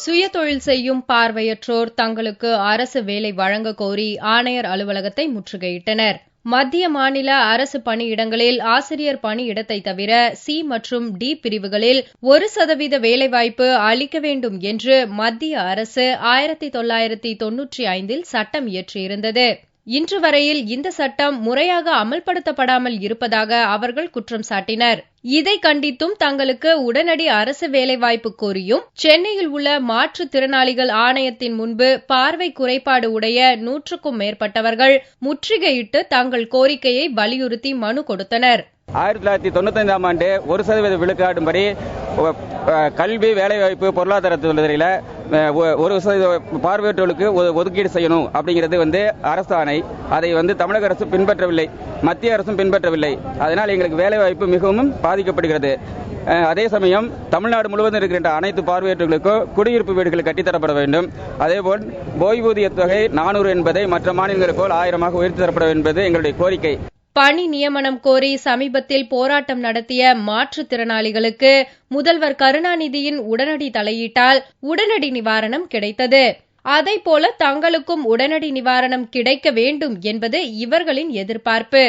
சுயதொழில் செய்யும் பார்வையற்றோர் தங்களுக்கு அரசு வேலை வழங்க கோரி ஆணையர் அலுவலகத்தை முற்றுகையிட்டனர். மத்திய மாநில அரசு பணியிடங்களில் ஆசிரியர் பணியிடத்தை தவிர சி மற்றும் டி பிரிவுகளில் 1% வேலைவாய்ப்பு அளிக்க வேண்டும் என்று மத்திய அரசு 1995 சட்டம் இயற்றியிருந்தது. இன்று வரையில் இந்த சட்டம் முறையாக அமல்படுத்தப்படாமல் இருப்பதாக அவர்கள் குற்றம் சாட்டினர். இதை கண்டித்தும் தங்களுக்கு உடனடி அரசு வேலைவாய்ப்பு கோரியும் சென்னையில் உள்ள மாற்றுத்திறனாளிகள் ஆணையத்தின் முன்பு பார்வை குறைபாடு உடைய 100க்கும் மேற்பட்டவர்கள் முற்றுகையிட்டு தங்கள் கோரிக்கையை வலியுறுத்தி மனு கொடுத்தனர். 1995 ஆண்டு 1% விழுக்காடும்படி கல்வி, வேலைவாய்ப்பு, பொருளாதாரத்துறையில 1% பார்வையற்றோருக்கு ஒதுக்கீடு செய்யணும் அப்படிங்கிறது அரசாணை. அதை தமிழக அரசு பின்பற்றவில்லை, மத்திய அரசும் பின்பற்றவில்லை. அதனால் எங்களுக்கு வேலைவாய்ப்பு மிகவும் பாதிக்கப்படுகிறது. அதே சமயம் தமிழ்நாடு முழுவதும் இருக்கின்ற அனைத்து பார்வையற்றோர்களுக்கும் குடியிருப்பு வீடுகள் கட்டித்தரப்பட வேண்டும். அதேபோல் ஓய்வூதிய தொகை 400 என்பதை மற்ற மாநிலங்களைப் போல் 1000 உயர்த்தி தரப்பட வேண்டும் என்பது எங்களுடைய கோரிக்கை. பணி நியமனம் கோரி சமீபத்தில் போராட்டம் நடத்திய மாற்றுத்திறனாளிகளுக்கு முதல்வர் கருணாநிதியின் உடனடி தலையீட்டால் உடனடி நிவாரணம் கிடைத்தது. அதைப்போல தங்களுக்கும் உடனடி நிவாரணம் கிடைக்க வேண்டும் என்பது இவர்களின் எதிர்பார்ப்பு.